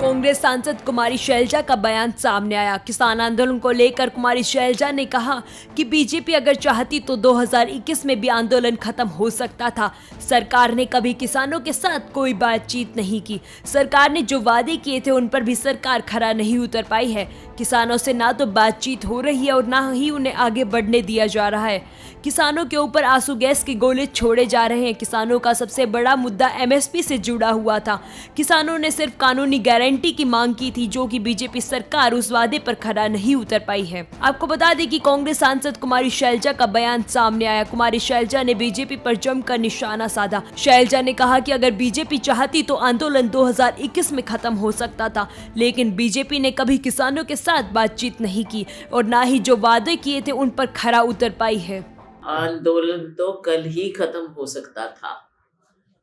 कांग्रेस सांसद कुमारी शैलजा का बयान सामने आया। किसान आंदोलन को लेकर कुमारी शैलजा ने कहा कि बीजेपी अगर चाहती तो 2021 में भी आंदोलन खत्म हो सकता था। सरकार ने कभी किसानों के साथ कोई बातचीत नहीं की। सरकार ने जो वादे किए थे उन पर भी सरकार खरा नहीं उतर पाई है। किसानों से ना तो बातचीत हो रही है और ना ही उन्हें आगे बढ़ने दिया जा रहा है। किसानों के ऊपर आंसू गैस के गोले छोड़े जा रहे हैं। किसानों का सबसे बड़ा मुद्दा एमएसपी से जुड़ा हुआ था। किसानों ने सिर्फ कानूनी गारंटी की मांग की थी, जो कि बीजेपी सरकार उस वादे पर खरा नहीं उतर पाई है। आपको बता दें कि कांग्रेस सांसद कुमारी शैलजा का बयान सामने आया। कुमारी शैलजा ने बीजेपी पर जमकर निशाना साधा। शैलजा ने कहा कि अगर बीजेपी चाहती तो आंदोलन 2021 में खत्म हो सकता था, लेकिन बीजेपी ने कभी किसानों के साथ बातचीत नहीं की और ना ही जो वादे किए थे उन पर खरा उतर पाई है। आंदोलन तो कल ही खत्म हो सकता था,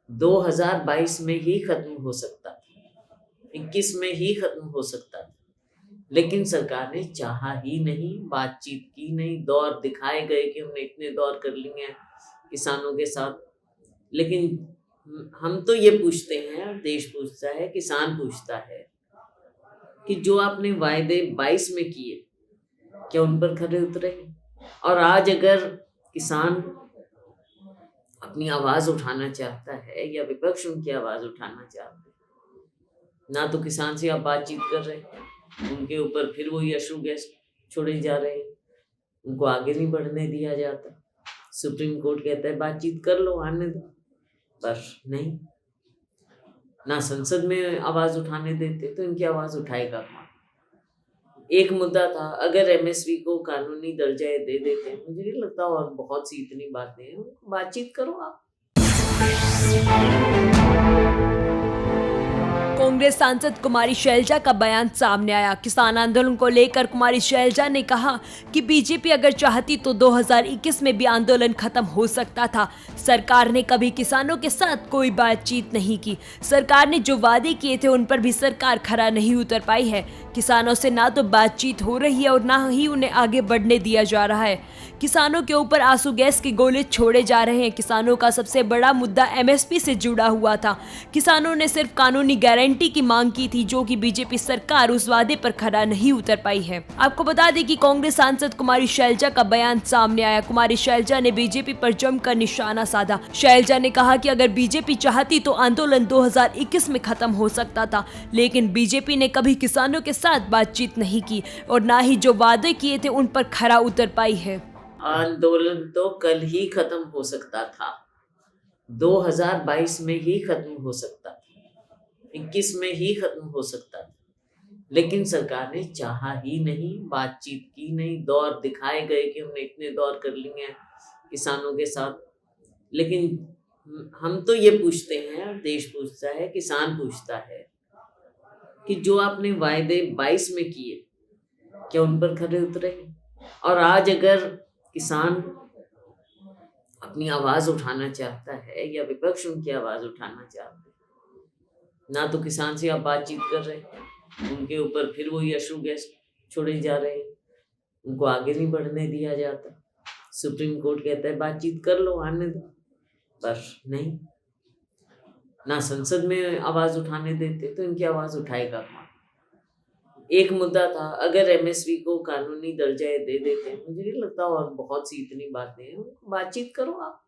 2022 में ही खत्म हो सकता था, 21 में ही खत्म हो सकता था, लेकिन सरकार ने चाहा ही नहीं, बातचीत की नहीं। दौर दिखाए गए कि हमने इतने दौर कर लिए हैं किसानों के साथ, लेकिन हम तो ये पूछते हैं, देश पूछता है, किसान पूछता है कि जो आपने वायदे 22 में किए क्या उन पर खरे उतरे? और आज अगर किसान अपनी आवाज उठाना चाहता है या विपक्ष उनकी आवाज उठाना चाहता है, ना तो किसान से आप बातचीत कर रहे हैं, उनके ऊपर फिर वही अश्रु गैस छोड़े जा रहे हैं, उनको आगे नहीं बढ़ने दिया जाता। सुप्रीम कोर्ट कहता है बातचीत कर लो, आने दो, पर नहीं, ना संसद में आवाज उठाने देते, तो इनकी आवाज उठाएगा कौन? एक मुद्दा था, अगर एमएसपी को कानूनी दर्जा दे देते, मुझे नहीं लगता और बहुत सी इतनी बातें हैं, बातचीत करो आप। कांग्रेस सांसद कुमारी शैलजा का बयान सामने आया। किसान आंदोलन को लेकर कुमारी शैलजा ने कहा कि बीजेपी अगर चाहती तो 2021 में भी आंदोलन खत्म हो सकता था। सरकार ने कभी किसानों के साथ कोई बातचीत नहीं की। सरकार ने जो वादे किए थे उन पर भी सरकार खरा नहीं उतर पाई है। किसानों से ना तो बातचीत हो रही है और ना ही उन्हें आगे बढ़ने दिया जा रहा है। किसानों के ऊपर आंसू गैस के गोले छोड़े जा रहे हैं। किसानों का सबसे बड़ा मुद्दा एमएसपी से जुड़ा हुआ था। किसानों ने सिर्फ कानूनी गारंटी की मांग की थी, जो कि बीजेपी सरकार उस वादे पर खरा नहीं उतर पाई है। आपको बता दें कि कांग्रेस सांसद कुमारी शैलजा का बयान सामने आया। कुमारी शैलजा ने बीजेपी पर जमकर निशाना साधा। शैलजा ने कहा कि अगर बीजेपी चाहती तो आंदोलन 2021 में खत्म हो सकता था, लेकिन बीजेपी ने कभी किसानों के साथ बातचीत नहीं की और ना ही जो वादे किए थे उन पर खरा उतर पाई है। आंदोलन तो कल ही खत्म हो सकता था, 2022 में ही खत्म हो सकता था, 21 में ही खत्म हो सकता था, लेकिन सरकार ने चाहा ही नहीं, बातचीत की नहीं। दौर दिखाए गए कि हमने इतने दौर कर लिए हैं किसानों के साथ, लेकिन हम तो ये पूछते हैं, देश पूछता है, किसान पूछता है कि जो आपने वायदे 22 में किए क्या उन पर खरे उतरे? और आज अगर किसान अपनी आवाज उठाना चाहता है या विपक्ष उनकी आवाज उठाना चाहता है, ना तो किसान से आप बातचीत कर रहे हैं, उनके ऊपर फिर वही अश्रु गैस छोड़े जा रहे हैं, उनको आगे नहीं बढ़ने दिया जाता। सुप्रीम कोर्ट कहता है बातचीत कर लो, आने दो, पर नहीं, ना संसद में आवाज उठाने देते, तो इनकी आवाज उठाएगा कौन? एक मुद्दा था, अगर एमएसपी को कानूनी दर्जा दे देते, मुझे नहीं लगता और बहुत सी इतनी बातें हैं, बातचीत करो आप।